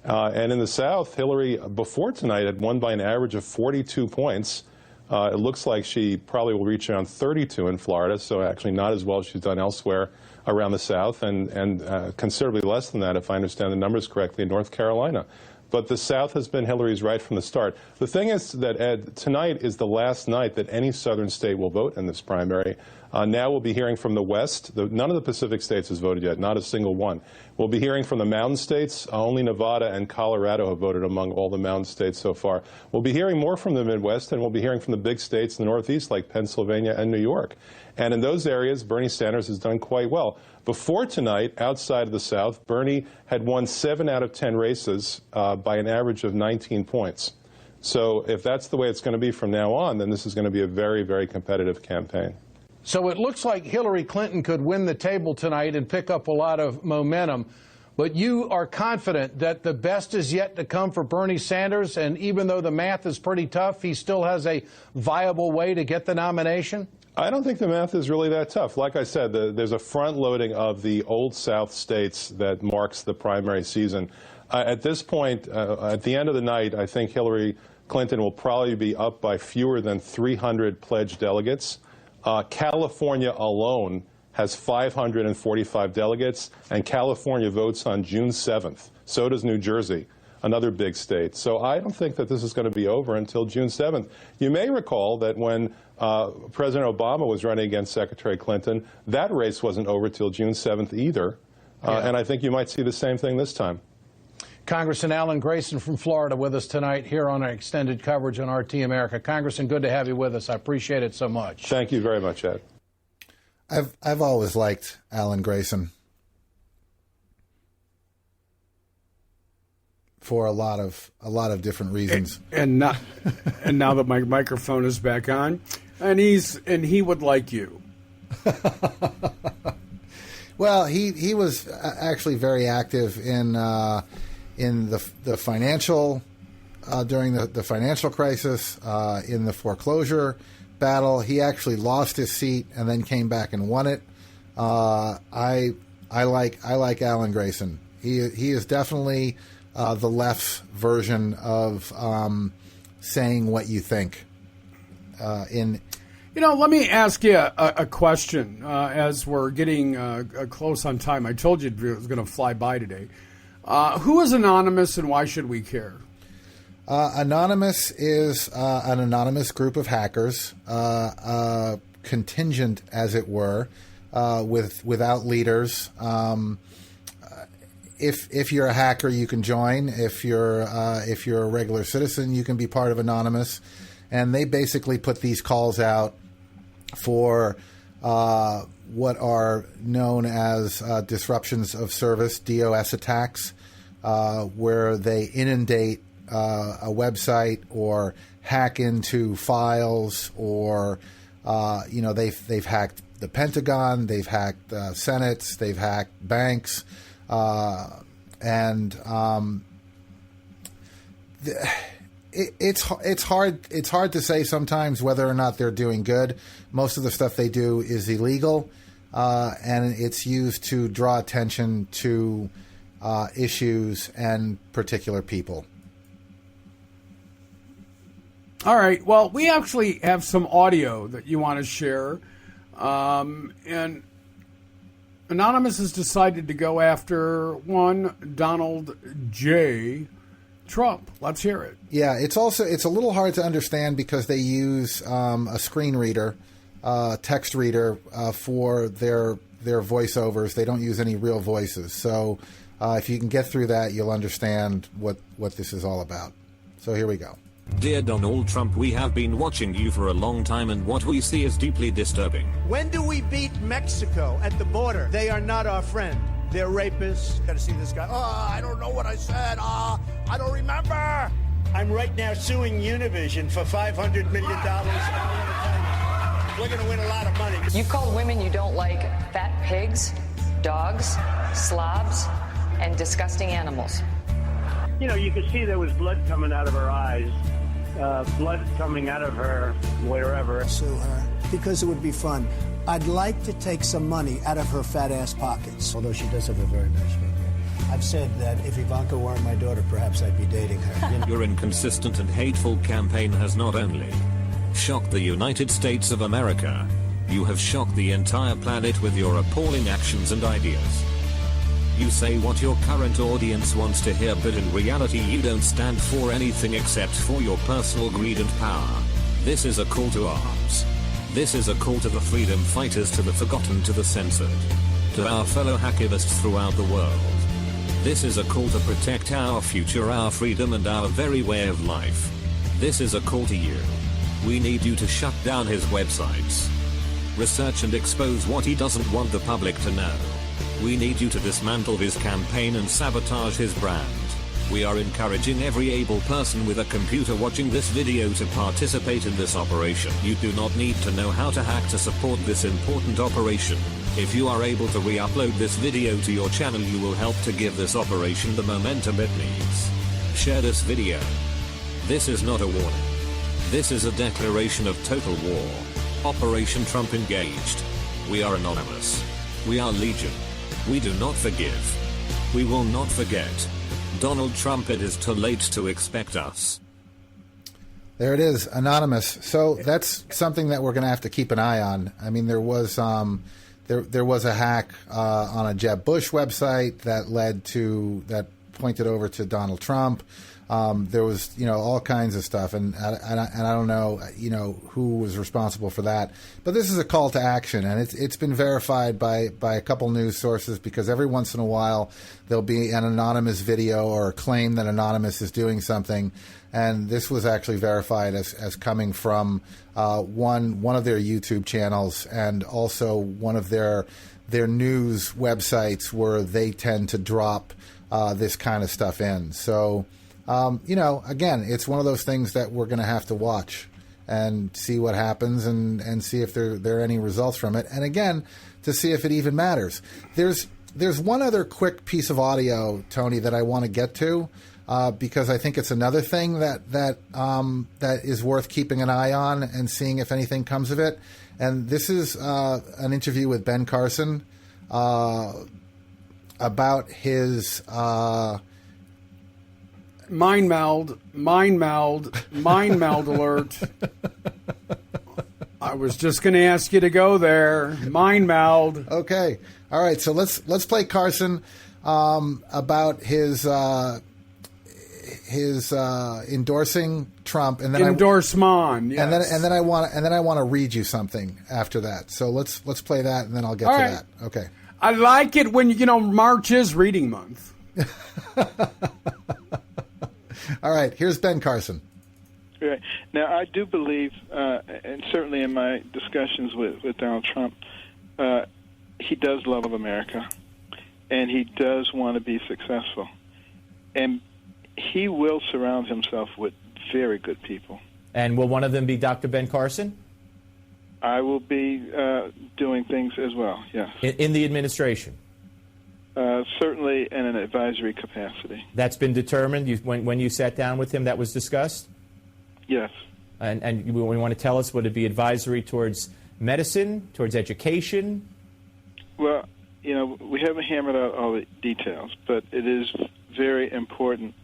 And in the South, Hillary, before tonight, had won by an average of 42 points. It looks like she probably will reach around 32 in Florida, so actually not as well as she's done elsewhere around the South, and considerably less than that, if I understand the numbers correctly, in North Carolina. But the South has been Hillary's right from the start. The thing is that, Ed, tonight is the last night that any southern state will vote in this primary. Now we'll be hearing from the West. None of the Pacific states has voted yet, not a single one. We'll be hearing from the mountain states. Only Nevada and Colorado have voted among all the mountain states so far. We'll be hearing more from the Midwest, and we'll be hearing from the big states in the Northeast like Pennsylvania and New York. And in those areas, Bernie Sanders has done quite well. Before tonight, outside of the South, Bernie had won 7 out of 10 races by an average of 19 points. So if that's the way it's going to be from now on, then this is going to be a very, very competitive campaign. So it looks like Hillary Clinton could win the table tonight and pick up a lot of momentum. But you are confident that the best is yet to come for Bernie Sanders, and even though the math is pretty tough, he still has a viable way to get the nomination? I don't think the math is really that tough. Like I said, there's a front-loading of the old South states that marks the primary season. At this point, at the end of the night, I think Hillary Clinton will probably be up by fewer than 300 pledged delegates. California alone has 545 delegates, and California votes on June 7th. So does New Jersey, another big state. So I don't think that this is going to be over until June 7th. You may recall that when President Obama was running against Secretary Clinton, that race wasn't over till June 7th either. And I think you might see the same thing this time. Congressman Alan Grayson from Florida with us tonight here on our extended coverage on RT America. Congressman, good to have you with us. I appreciate it so much. Thank you very much, Ed. I've always liked Alan Grayson for a lot of different reasons. And now that my microphone is back on, and he would like you. Well, he was actually very active in the financial during the financial crisis, in the foreclosure battle. He actually lost his seat and then came back and won it. I like Alan Grayson. He is definitely the left's version of saying what you think. Let me ask you a question as we're getting close on time. I told you it was going to fly by today. Who is Anonymous, and why should we care? Anonymous is an anonymous group of hackers, contingent, as it were, without leaders. If you're a hacker, you can join. If you're a regular citizen, you can be part of Anonymous. And they basically put these calls out for what are known as disruptions of service, DOS attacks, where they inundate a website or hack into files, or they've hacked the Pentagon, they've hacked senates, they've hacked banks, It's hard to say sometimes whether or not they're doing good. Most of the stuff they do is illegal, and it's used to draw attention to issues and particular people. All right. Well, we actually have some audio that you want to share, and Anonymous has decided to go after one Donald J. Trump. Let's hear it. Yeah, it's a little hard to understand because they use a screen reader, text reader for their voiceovers. They don't use any real voices. So if you can get through that, you'll understand what this is all about. So here we go. Dear Donald Trump, we have been watching you for a long time, and what we see is deeply disturbing. When do we beat Mexico at the border? They are not our friend. They're rapists. Gotta see this guy. Oh, I don't know what I said. I don't remember. I'm right now suing Univision for $500 million. We're gonna win a lot of money. You've called women you don't like fat pigs, dogs, slobs, and disgusting animals. You could see there was blood coming out of her eyes, blood coming out of her wherever. Sue her because it would be fun. I'd like to take some money out of her fat ass pockets. Although she does have a very nice figure. I've said that if Ivanka weren't my daughter, perhaps I'd be dating her. Your inconsistent and hateful campaign has not only shocked the United States of America, you have shocked the entire planet with your appalling actions and ideas. You say what your current audience wants to hear, but in reality you don't stand for anything except for your personal greed and power. This is a call to arms. This is a call to the freedom fighters, to the forgotten, to the censored, to our fellow hacktivists throughout the world. This is a call to protect our future, our freedom, and our very way of life. This is a call to you. We need you to shut down his websites. Research and expose what he doesn't want the public to know. We need you to dismantle his campaign and sabotage his brand. We are encouraging every able person with a computer watching this video to participate in this operation. You do not need to know how to hack to support this important operation. If you are able to re-upload this video to your channel, you will help to give this operation the momentum it needs. Share this video. This is not a warning. This is a declaration of total war. Operation Trump engaged. We are anonymous. We are legion. We do not forgive. We will not forget. Donald Trump, it is too late to expect us. There it is, anonymous. So that's something that we're going to have to keep an eye on. I mean, there was there was a hack on a Jeb Bush website that pointed over to Donald Trump. There was, all kinds of stuff, and I don't know, who was responsible for that. But this is a call to action, and it's been verified by a couple news sources, because every once in a while there'll be an anonymous video or a claim that Anonymous is doing something, and this was actually verified as coming from one of their YouTube channels, and also one of their news websites where they tend to drop this kind of stuff in. So. Again, it's one of those things that we're going to have to watch and see what happens and see if there are any results from it. And again, to see if it even matters. There's one other quick piece of audio, Tony, that I want to get to because I think it's another thing that is worth keeping an eye on and seeing if anything comes of it. And this is an interview with Ben Carson about his... Mind meld alert. I was just going to ask you to go there. Mind meld. Okay. All right. So let's play Carson about his endorsing Trump, and then endorsement. Yes. And then I want to read you something after that. So let's play that, and then I'll get to that. Okay. I like it when March is reading month. All right, here's Ben Carson. Right. Now, I do believe, and certainly in my discussions with Donald Trump, he does love America, and he does want to be successful. And he will surround himself with very good people. And will one of them be Dr. Ben Carson? I will be doing things as well, yes. In the administration? Certainly in an advisory capacity. That's been determined? When you sat down with him, that was discussed? Yes. And you want to tell us, would it be advisory towards medicine, towards education? Well, we haven't hammered out all the details, but it is very important,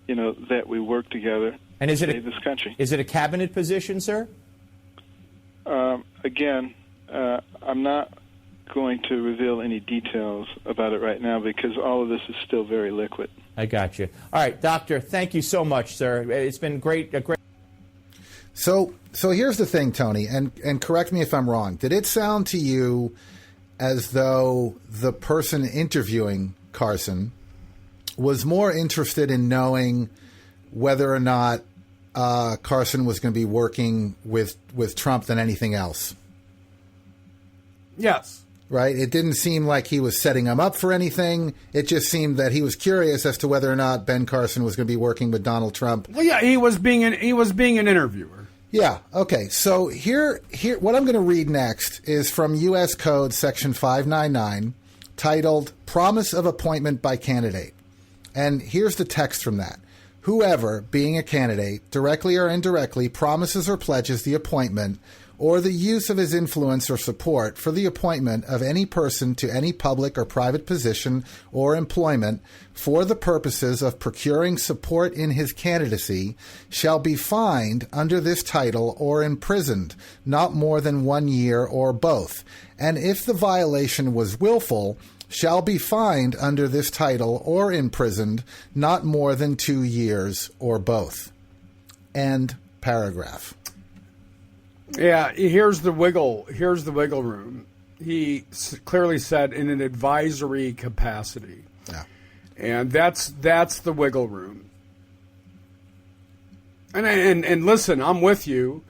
that we work together to save this country. Is it a cabinet position, sir? Again, I'm not going to reveal any details about it right now because all of this is still very liquid. I got you. All right, Doctor, thank you so much, sir. It's been great. So here's the thing, Tony, and correct me if I'm wrong. Did it sound to you as though the person interviewing Carson was more interested in knowing whether or not Carson was going to be working with Trump than anything else? Yes. Right? It didn't seem like he was setting him up for anything. It just seemed that he was curious as to whether or not Ben Carson was going to be working with Donald Trump. Well, yeah, he was being an interviewer. Yeah. Okay. So here, what I'm going to read next is from U.S. Code Section 599, titled "Promise of Appointment by Candidate," and here's the text from that. whoever, being a candidate, directly or indirectly, promises or pledges the appointment or the use of his influence or support for the appointment of any person to any public or private position or employment for the purposes of procuring support in his candidacy shall be fined under this title or imprisoned not more than 1 year or both, and if the violation was willful, shall be fined under this title or imprisoned not more than 2 years or both. End paragraph. Yeah, here's the wiggle room. He clearly said in an advisory capacity. Yeah. And that's the wiggle room. And listen, I'm with you,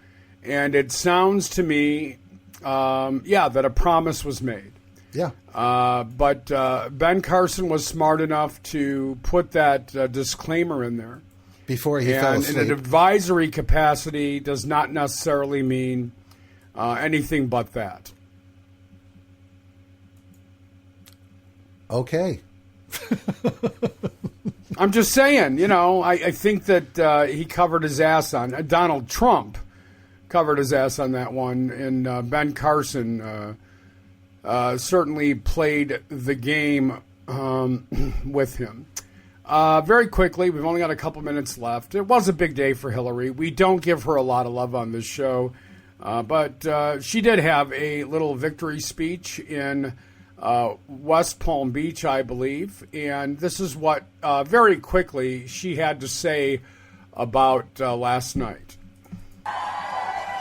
and it sounds to me that a promise was made. Yeah. But Ben Carson was smart enough to put that disclaimer in there. Before he fell asleep. And an advisory capacity does not necessarily mean anything but that. Okay. I'm just saying, I think that he covered his ass on Donald Trump covered his ass on that one, and Ben Carson certainly played the game with him. Very quickly, we've only got a couple minutes left. It was a big day for Hillary. We don't give her a lot of love on this show, but she did have a little victory speech in West Palm Beach, I believe, and this is what, very quickly, she had to say about last night.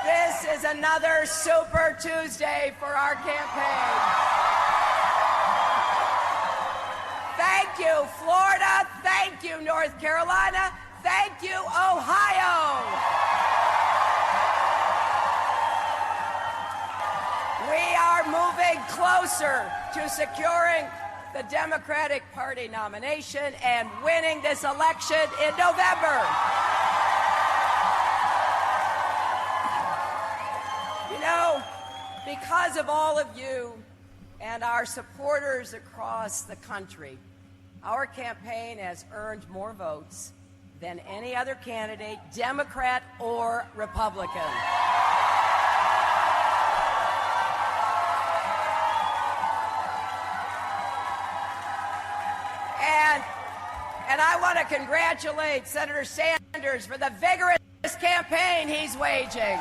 This is another Super Tuesday for our campaign. Thank you, Florida. Thank you, North Carolina. Thank you, Ohio. We are moving closer to securing the Democratic Party nomination and winning this election in November. Because of all of you and our supporters across the country, our campaign has earned more votes than any other candidate, Democrat or Republican. And I want to congratulate Senator Sanders for the vigorous campaign he's waging.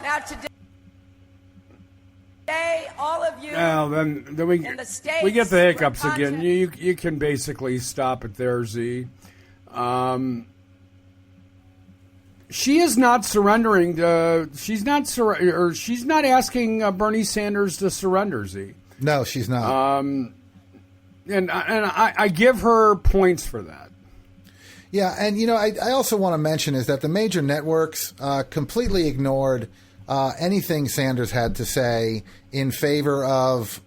Now today, all of you then we in the States, we get the hiccups Wisconsin, again. You can basically stop it there, Z. She is not surrendering. She's not asking Bernie Sanders to surrender, Z. No, she's not. And I give her points for that. Yeah, and I also want to mention is that the major networks completely ignored anything Sanders had to say in favor of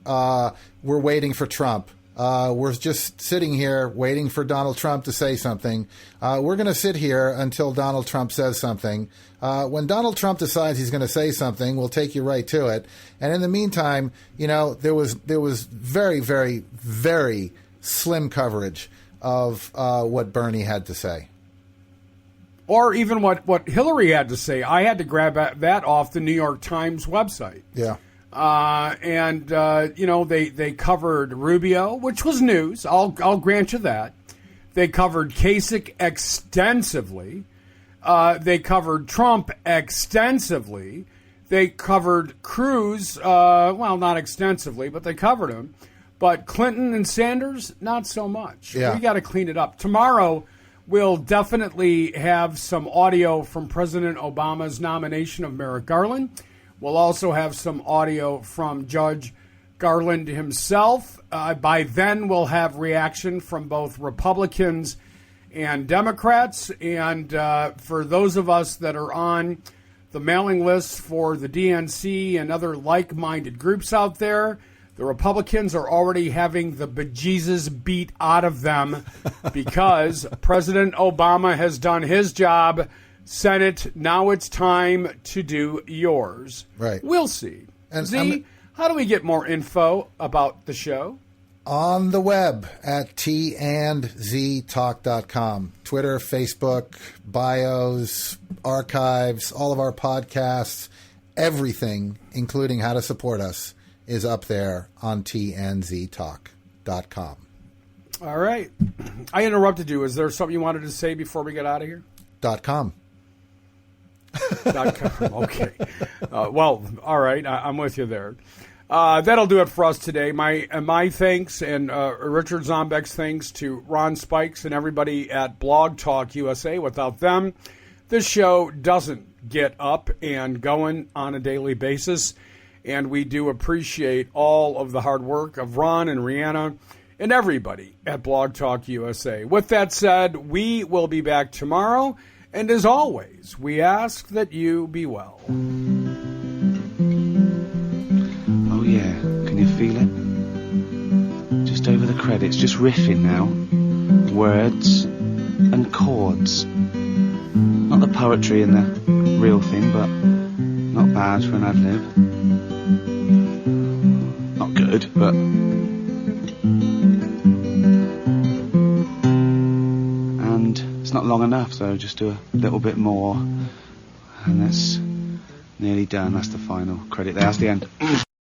we're waiting for Trump. We're just sitting here waiting for Donald Trump to say something. We're going to sit here until Donald Trump says something. When Donald Trump decides he's going to say something, we'll take you right to it. And in the meantime, there was very, very, very slim coverage of what Bernie had to say. Or even what Hillary had to say. I had to grab that off the New York Times website. Yeah. They covered Rubio, which was news. I'll grant you that. They covered Kasich extensively. They covered Trump extensively. They covered Cruz, not extensively, but they covered him. But Clinton and Sanders, not so much. Yeah. We got to clean it up. Tomorrow, we'll definitely have some audio from President Obama's nomination of Merrick Garland. We'll also have some audio from Judge Garland himself. By then, we'll have reaction from both Republicans and Democrats. And for those of us that are on the mailing list for the DNC and other like-minded groups out there, the Republicans are already having the bejesus beat out of them because President Obama has done his job. Senate, now it's time to do yours. Right. We'll see. And Z, how do we get more info about the show? on the web at T&Z Talk.com. Twitter, Facebook, bios, archives, all of our podcasts, everything, including how to support us, is up there on TNZTalk.com. All right. I interrupted you. Is there something you wanted to say before we get out of here? .com. .com. Okay. Well, all right. I'm with you there. That'll do it for us today. My thanks and Richard Zombeck's thanks to Ron Spikes and everybody at Blog Talk USA. Without them, this show doesn't get up and going on a daily basis. And we do appreciate all of the hard work of Ron and Rihanna and everybody at Blog Talk USA. With that said, we will be back tomorrow. And as always, we ask that you be well. Oh yeah, can you feel it? Just over the credits, just riffing now. Words and chords. Not the poetry and the real thing, but not bad for an ad-lib. Not good, but... And it's not long enough, so just do a little bit more. And that's nearly done. That's the final credit there. That's the end.